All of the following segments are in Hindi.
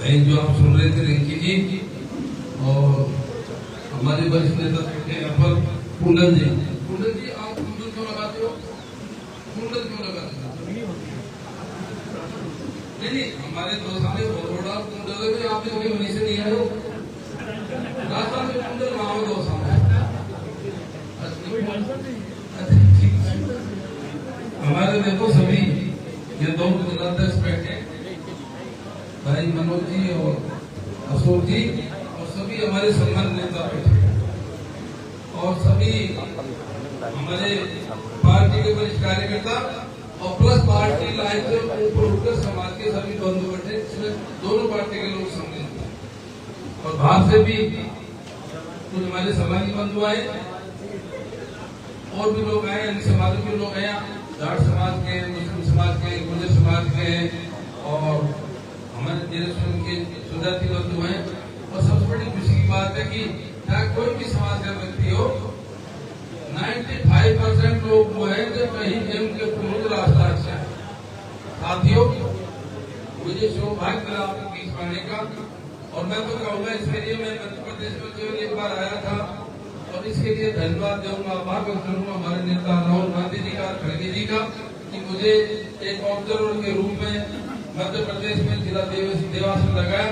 भाई जो आप सुन रहे थे रिंकी जी और हमारे वरिष्ठ नेता पर कुंडल जी आप कुंडल क्यों लगाते हो? कुंडल क्यों लगाते हो? नहीं हमारे दो सामने बड़ोड़ा कुंडल भी आप भी वहीं से नहीं आए हो। राजस्थान में कुंडल वहां दो सामने हमारे देखो सभी ये दो जिलाध्यक्ष बैठे भाई मनोज जी और अशोक जी और सभी हमारे सम्मानित नेता बैठे और सभी हमारे पार्टी के वरिष्ठ कार्यकर्ता और प्लस पार्टी लाइन से ऊपर उठकर समाज के सभी बंधु बैठे जिसमें दोनों पार्टी के लोग सम्मिलित हैं और बाहर से भी कुछ हमारे समाजी बंधु आए और भी लोग आए, अन्य समाजों के लोग आए, जाट समाज के, मुस्लिम समाज के, गुर्जर समाज के और हमारे देशवन के सुजाति बंधु हैं। और सबसे बड़ी खुशी की बात है कि चाहे कोई भी समाज का व्यक्ति हो 95% लोग वो है जो कहीं जम के पूर्ण रास्ता अच्छा है। साथियों मुझे सौभाग्य मिला आपके बीच आने का और मैं तो कहूँगा इसके लिए मैं मध्य प्रदेश में केवल एक बार आया था और इसके लिए धन्यवाद दूंगा, आभार व्यक्त करूंगा हमारे नेता राहुल गांधी जी का, खड़गे जी का कि मुझे एक ऑब्जर्वर के रूप में मध्य प्रदेश में जिला देवास में लगाया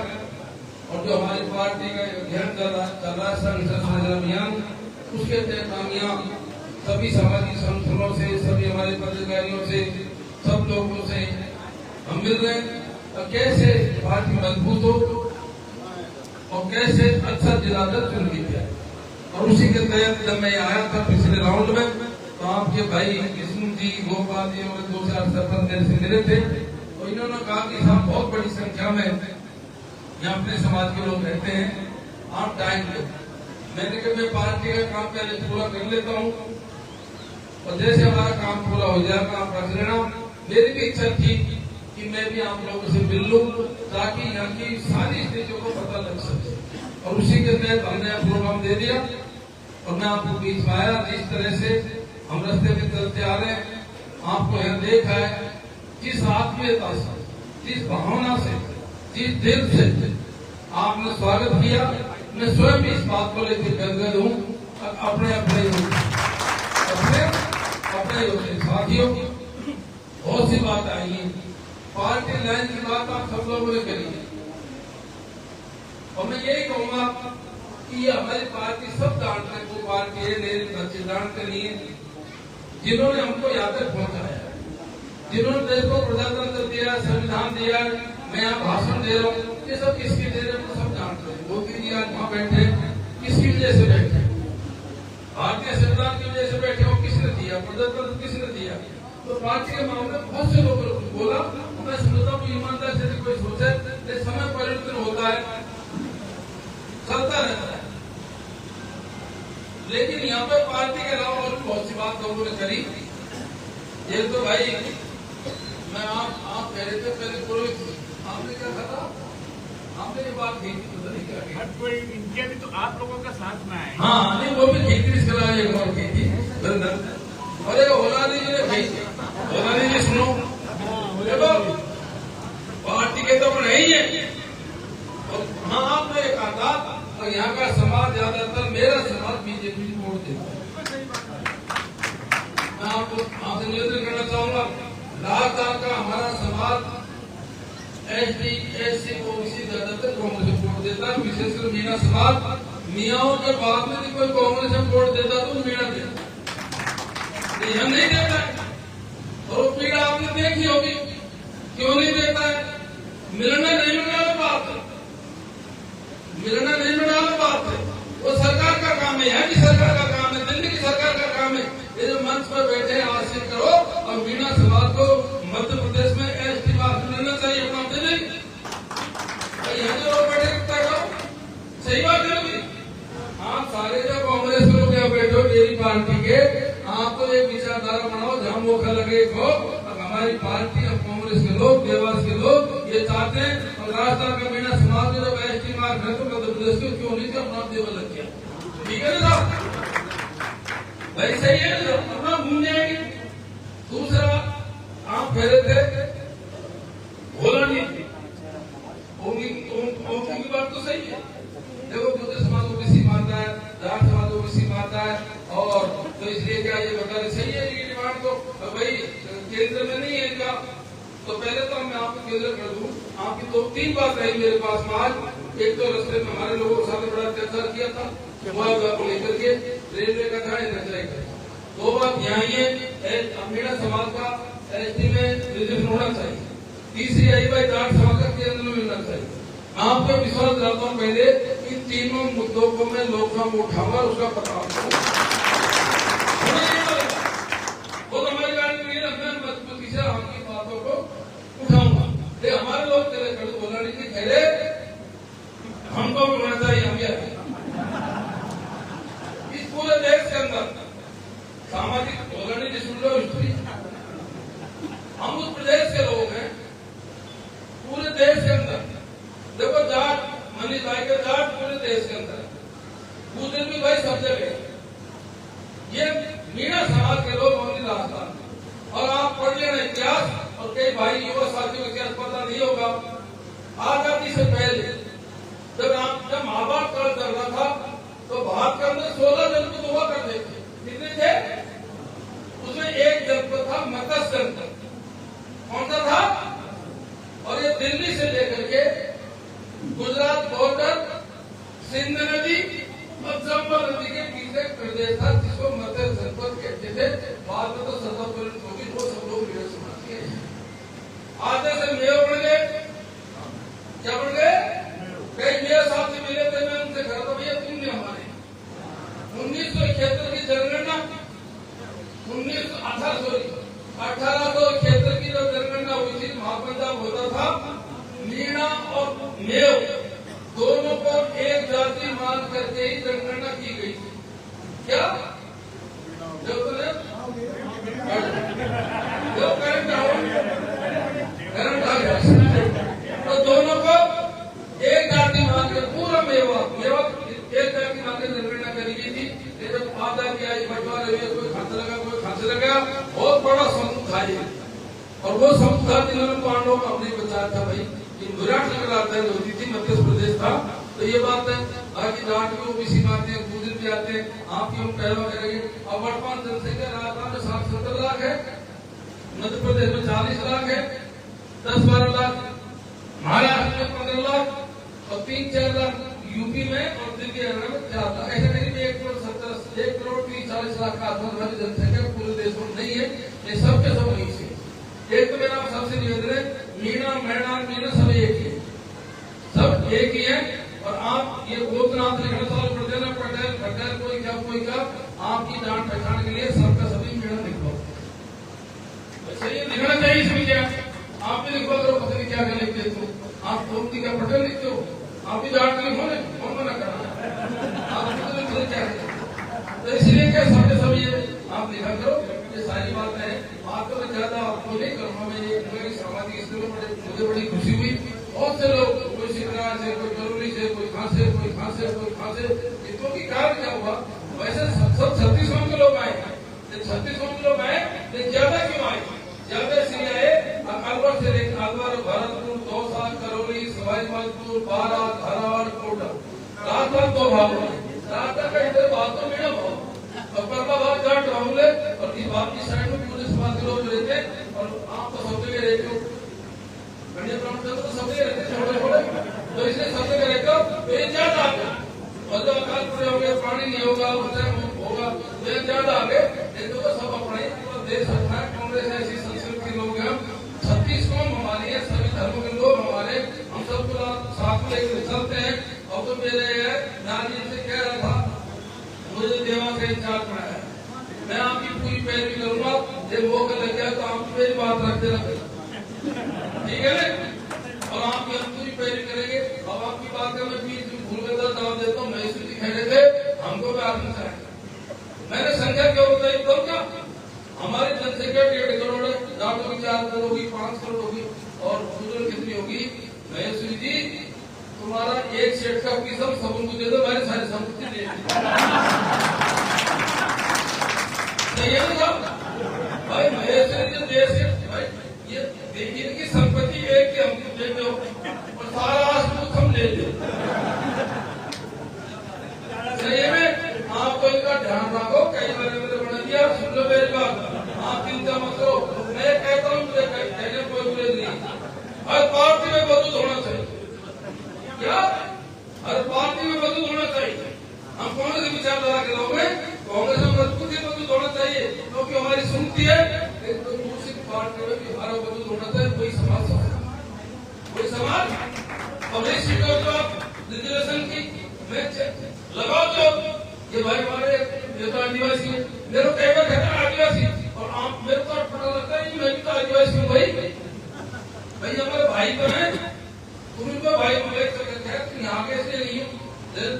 और जो हमारी पार्टी का अभियान चल रहा है संसद अभियान उसके तहत हम यहाँ सभी सामाजिक संगठनों से, सभी हमारे पदाधिकारियों से, सब लोगों से हम मिल रहे हैं और कैसे पार्टी मजबूत हो और कैसे अच्छा जिलाध्यक्ष चुन किया और उसी के तहत जब मैं आया था पिछले राउंड में तो आपके भाई कृष्ण जी, गोपाल जी और 2-4 सरपंच मेरे से मिले थे और इन्होंने कहा कि साहब बहुत बड़ी संख्या में यहाँ अपने समाज के लोग रहते हैं, आप टाइम दो। मैंने कहा मैं पार्टी का काम पहले पूरा कर लेता हूँ और जैसे हमारा काम पूरा हो जाएगा आप रख लेना। मेरी भी इच्छा थी कि मैं भी आप लोगों से मिल लूँ ताकि यहाँ की सारी स्थितियों को पता लग सके और उसी के तहत हमने प्रोग्राम दे दिया और मैं आपको बीच में आया। जिस तरह से हम रास्ते में चलते आ रहे हैं आपको यहाँ देखा है जिस आत्मीयता से, जिस भावना से, जिस दिल से आपने स्वागत किया, मैं स्वयं इस बात को लेकर गदगद हूँ। अपने साथियों बहुत सी बात आई है, पार्टी लाइन की बात आप सब लोगों ने करी है और मैं यही कहूंगा कि ये हमारी पार्टी सब जानते हैं, वो पार्टी है मेरे बच्चे जानते नहीं है जिन्होंने हमको यहाँ तक पहुंचाया, जिन्होंने देश को प्रजातंत्र दिया, संविधान दिया, मैं यहाँ भाषण दे रहा हूँ, ये सब किसकी दे रहे हैं सब जानते हैं। मोदी जी आज वहाँ बैठे किसकी वजह से बैठे, भारतीय संविधान की वजह से बैठे हो, किसने दिया, प्रजातंत्र किसने दिया। तो पार्टी के मामले में बहुत से लोगों ने कुछ बोला, मैं समझता हूँ ईमानदार से कोई सोचे समय परिवर्तन होता है, चलता रहता है, लेकिन यहाँ पे पार्टी के अलावा और बहुत सी बात लोगों ने करी। एक तो भाई मैं आप कह रहे थे पहले पुरोहित आपने क्या कहा, आपने ये बात की पता नहीं क्या कोई इनके भी तो आप लोगों का साथ में आए। हाँ नहीं वो भी ठीक इसके अलावा एक और की थी अरे होलानी जी ने भाई होलानी जी सुनो देखो पार्टी के तो नहीं है और हाँ आपने कहा था और यहाँ का समाज ज्यादातर मेरा समाज बीजेपी को वोट देता है। मैं आपसे निवेदन करना चाहूंगा लगातार का हमारा समाज एसटी, एससी, ओबीसी ज्यादातर कांग्रेस को वोट देता है, विशेषकर मीणा समाज। मियाओं के बाद में भी कोई कांग्रेस में वोट देता तो मीणा देता, यह नहीं देता है और वो पीड़ा आपने देखी होगी क्यों नहीं देता है। मिलना नहीं मिलने वाली बात है, मिलना नहीं मिलने वाली बात है, वो सरकार का काम है, यहाँ की सरकार का काम है, दिल्ली की सरकार का काम है। ये जो मंच पर बैठे आश्रित करो और मीणा समाज को मध्य प्रदेश में एसटी बात मिलना चाहिए अपना दे देंगे, यहाँ जो लोग बैठे तय करो, सही बात है। आप सारे जो कांग्रेस के लोग यहाँ बैठे हो मेरी पार्टी के, आप तो एक विचारधारा बनाओ जहाँ मौका लगे हो। अब हमारी पार्टी और कांग्रेस के लोग, देवास के लोग ये चाहते हैं और राजस्थान का मीणा समाज में जब एसटी मार्ग है तो मध्य प्रदेश को क्यों नहीं अपना देवल लग गया, ठीक है ना भाई, सही है ना, अपना घूम जाएंगे। दूसरा आप कह रहे थे भोला नहीं है। देखो बुद्ध समाज को किसी मानता है, जाट समाज को किसी मानता है, और तो इसलिए क्या ये बता रहे सही है ये डिमांड तो भाई केंद्र में नहीं है इनका। तो पहले तो मैं आपको केंद्र कर दूं, आपकी दो तीन बात रही मेरे पास में आज। एक तो रास्ते में हमारे लोगों के साथ बड़ा अत्याचार किया था को लेकर के, रेलवे का था, नजर का। दो बात यहाँ ही है, मीणा समाज का एसटी में रिजर्व होना चाहिए। तीसरी आई भाई जाट समाज का केंद्र में मिलना चाहिए। आपको विश्वास दिलाता हूँ पहले इन तीनों मुद्दों को मैं लोकसभा में उठाऊंगा, उसका पता वो तो हमारी गाड़ी में मैं मजबूती से आपकी बातों को उठाऊंगा। हमारे लोग तेरे कर बोला नहीं कि खैरे हमको भी होना चाहिए, हम इस पूरे देश के अंदर सामाजिक बोलने की सुन लो हिस्ट्री। हम उस प्रदेश के लोग हैं, पूरे देश के अंदर देखो जाट मनी भाई के जाट पूरे देश के अंदर, पूजन भी भाई सब जगह। ये मीणा समाज के लोग मौनी राजस्थान, और आप पढ़ लेना इतिहास, और कई भाई युवा साथियों को इतिहास पता नहीं होगा। आजादी से पहले जब महाभारत काल चल रहा था तो भारत के अंदर 16 जनपद हुआ करते थे। कितने थे? उसमें एक जनपद था मत्स्य जनपद। कौन सा था? और ये दिल्ली से लेकर के गुजरात बॉर्डर, सिंध नदी और चंबल नदी के बीच एक प्रदेश था जिसको मत्स्य जनपद कहते थे। बाद में तो सत्ता परिणत होगी, वो सब लोग मेरे समाज के आधे से मेयर बन गए। क्या बन गए? कई मेयर साहब से मिले थे, मैं उनसे कहा था भैया तुमने हमारे 1971 की जनगणना 1873 की जब जनगणना हुई थी, महापंजाब होता था, मीणा और मेव दोनों को एक जाति मान करके ही जनगणना की गई थी। क्या जो करंट आ गया, तो दोनों को एक जाति मान कर पूरा मेवा एक जाति मान कर जनगणना करी गई थी। जब आजादी आई, बंटवारा हुए, कोई खांसी लगा, बहुत बड़ा समूह था ये। और वो समूह था जिन्होंने पांडवों को अपने बचाया था। भाई विराटनगर राजधानी होती थी, मध्य प्रदेश था। तो ये बात है, बाकी जाट के ओबीसी में आते हैं, गुजर भी आते हैं, आपकी हम पहलवा करेंगे। अब वर्तमान जनसंख्या राजस्थान में 60-70 लाख है, मध्य प्रदेश में 40 लाख है, 10-12 लाख महाराष्ट्र में 15 लाख, और 3-4 लाख यूपी में, और दिल्ली हरियाणा में 4 लाख। ऐसे करीब 1,30-40 लाख का आसपास हमारी जनसंख्या पूरे देश में नहीं है। ये सब के सब वही से। एक तो मेरा सबसे निवेदन है, मीणा मीणा सब एक ही है, सब एक ही है। और आप ये गोत्रनाथ लिखना चालू कर देना, पटेल कोई क्या आपकी जान पहचान के लिए सबका सभी मीणा लिखो। ये लिखना चाहिए इसमें क्या, आप भी लिखो करो, पता नहीं क्या लिखते हो आप, गोमती का पटेल लिखते हो, आप भी जाट लिखो ना, कौन मना करना, आप तो क्या है। तो इसलिए क्या सबके सब ये आप लिखा करो, ये सारी बातें हैं। बात तो मैं ज्यादा आपको नहीं करूँगा। मैं ये मेरी सामाजिक स्थिति में मुझे बड़ी खुशी हुई। बहुत से लोग, कोई शिवराज से, कोई करोली से, कोई खांसे, इतनों की कारण क्या हुआ? वैसे सब 36 के लोग आए, 36 के लोग आए, लेकिन ज्यादा क्यों आए? ज्यादा इसलिए आए, अलवर से लेकर अलवर, भरतपुर, दौसा, करौली, सवाई माधोपुर, बारा, धारावाड़, कोटा, राजस्थान 2 भागों में। राजस्थान का इधर भाग तो मेरा भाग, और पहला भाग जाट राहुल है, और इस बात की साइड में पूरे समाज के लोग रहते हैं। और आप तो सब जगह रहते हो, तो सब जगह रहते छोटे, तो इसलिए सब जगह रहते हो। तो ये ज्यादा आ गया, और जब अकाल पूरे हो गए, पानी नहीं होगा, होगा, तो ये ज्यादा आ गए। तो सब अपना ही पूरा देश अपना है। कांग्रेस ऐसी संस्कृति लोग हैं, 36 कौम हमारी है, सभी धर्मों के लोग हमारे, हम सबको साथ में लेकर चलते हैं। और तो मेरे नानी से कह रहा था, मुझे देवा से इंचार्ज बनाया, मैं आपकी पूरी पैरवी करूंगा, जब मौका लग गया तो आप मेरी बात रख देना, ठीक है ना? और आपकी हम पूरी पैरवी करेंगे। अब आपकी बात का मैं बीच में भूल गया था, देता हूँ, मैं स्थिति कह रहे थे, हमको भी आदमी चाहिए। मैंने संख्या क्या बताई, तो क्या हमारी जनसंख्या 1.5 करोड़ है, जाटों की 4 करोड़ होगी, 5 करोड़ होगी, और बुजुर्ग कितनी होगी? महेश्वरी जी, तुम्हारा एक सेठ का किस्म सब उनको दे दो, मैंने सारी संपत्ति दे दी। भाई महेश्वरी जो देश है, भाई ये देखिए इनकी संपत्ति एक के हमको दे दो, और सारा आसपास हम ले दो। 22 सीटों पर रिजर्वेशन की मैं लगाओ तो ये भाई हमारे नेता आदिवासी है, मेरे को कई बार कहता है आदिवासी, और आप मेरे को पता लगता है मैं भी तो आदिवासी हूँ भाई हमारे भाई तो हैं, तुम इनको भाई बोले तो कहते हैं तुम यहाँ कैसे नहीं हो,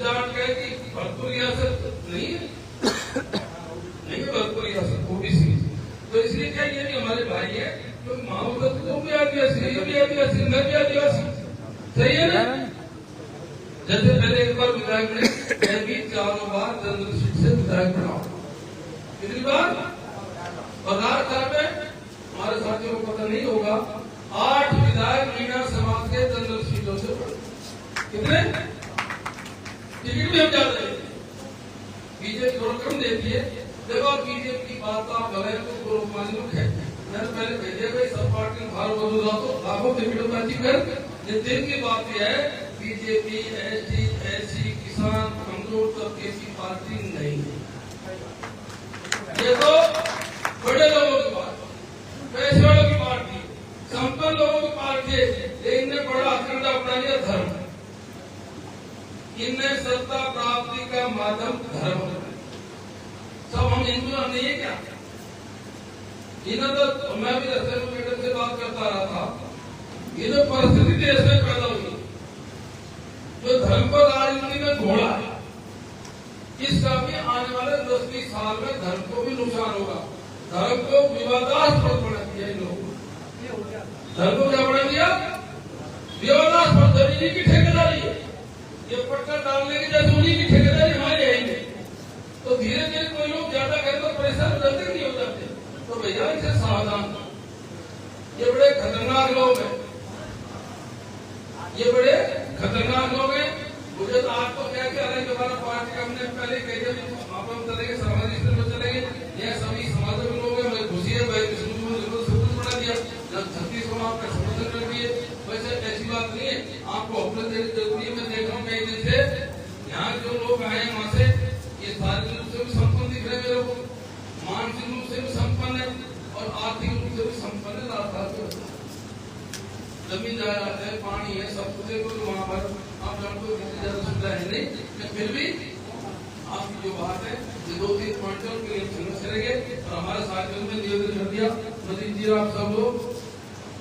जान कहे कि भरतपुर रियासत नहीं है, नहीं है भरतपुर रियासत ओबीसी, तो इसलिए क्या ये भी हमारे भाई है, तो माँ बोलते तुम भी आदिवासी, ये भी आदिवासी, मैं भी आदिवासी, सही है ना। जैसे पहले एक बार विधायक ने मैं भी 4 बार जनरल सीट से विधायक बनाओ, कितनी बार 15 में हमारे साथियों को पता नहीं होगा 8 विधायक मीणा समाज के जनरल सीटों से बने, कितने टिकट भी हम जाते हैं, बीजेपी थोड़ा कम देती है, देखो बीजेपी की बात आप गए तो मालूम है, मैंने पहले भेजे भाई सब पार्टी बाहर बदला तो लाखों टिकट बाजी कर, दिन की बात यह है बीजेपी एसटी एससी किसान कमजोर तबके की पार्टी नहीं है, ये तो बड़े लोगों की बात, पैसे वालों की पार्टी, संपन्न लोगों की पार्टी है, इनने बड़ा अखंडा अपना लिया धर्म, इनने सत्ता प्राप्ति का माध्यम धर्म, सब हम हिंदू नहीं है क्या, इन्हें तो मैं भी मैडम से बात करता रहा था, ये जो परिस्थिति देश में पैदा हुई, जो धर्म को राजनीति में घोड़ा है, इसका भी आने वाले 10-20 साल में धर्म को भी नुकसान होगा, धर्म को विवादास्पद बना दिया इन लोगों ने, धर्म को क्या बना दिया विवादास्पद, जमीनी की ठेकेदारी है, ये पट्टा डालने की जैसे उन्हीं की ठेकेदारी हमारे है ही नहीं, तो धीरे धीरे कोई लोग ज्यादा करें तो परेशान जल्दी नहीं हो जाते, तो भैया इनसे सावधान, ये बड़े खतरनाक लोग हैं, ये बड़े खतरनाक लोग हैं, मुझे तो आपको क्या क्या अलग हमारा पार्टी का हमने पहले कही जब आप हम चलेंगे समाज स्तर पर चलेंगे, ये सभी समाज के लोग हैं, मैं खुशी है भाई विष्णु को सबूत बना दिया, जब 36 को आपका समर्थन कर दिए, वैसे ऐसी बात नहीं है, आपको अपने देने जरूरी है, मैं देख रहा हूँ कई दिन से यहाँ जो लोग आए हैं वहां से, ये शारीरिक रूप से भी संपन्न दिख रहे हैं मेरे को, मानसिक रूप से भी संपन्न है और आर्थिक रूप से भी संपन्न है, जमीन जायदाद है, पानी है, सब कुछ है, वहाँ पर आप जानते हो कितनी ज्यादा सुविधा है नहीं, फिर भी आपकी जो बात है ये 2-3 क्वांटल के लिए संघर्ष करेंगे, और हमारे साथियों में निवेदन कर दिया मजीद जी आप सब लोग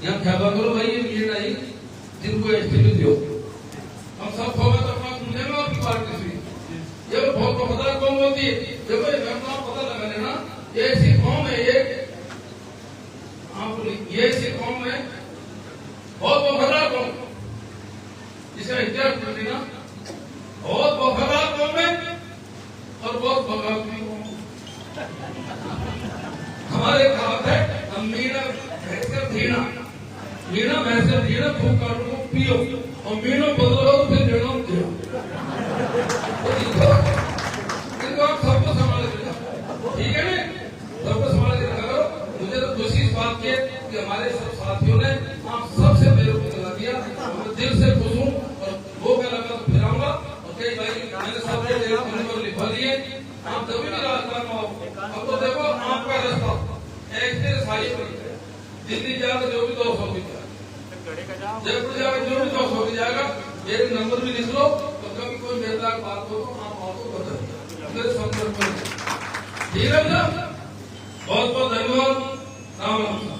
यहाँ ख्याल करो भाई, ये नहीं जिनको एस्टिमेट दो, हम सब होगा तो अपना सुनेगा आपकी पार्टी से, ये बहुत वफादार कौन होती है, देखो ये पता लगा लेना, ये ऐसी कौम है, ये ऐसी कौम है बहुत वफादार कौम, इसका इतिहास कर देना, बहुत वफादार कौम है और बहुत बगावती कौम, हमारे कहावत है हम मीणा भैंसकर धीना, मीणा भैंसकर धीना खूब काटो को पियो और मीणा बदलो तो फिर देना दियो, इनको आप सबको संभाल के रखो, ठीक है ना, सबको संभाल के रखा करो, मुझे तो खुशी इस बात की कि हमारे सब साथियों ने आप सबसे मेरे को दिला दिया, मैं दिल से खुश हूँ, और वो क्या लगा तो फिर आऊंगा, और कई भाई मैंने सबसे लिखवा दिए, आप जब भी राजस्थान में आओ, अब तो देखो आपका रास्ता ऐसे सारी दिल्ली जाकर जो भी 200 की जाएगा, जयपुर जाकर जो भी 200 की जाएगा, मेरे नंबर भी लिख लो, तो कभी कोई मेरे लायक बात हो तो आप आओ तो बता मेरे संपर्क में, ठीक है ना, बहुत बहुत धन्यवाद, राम राम।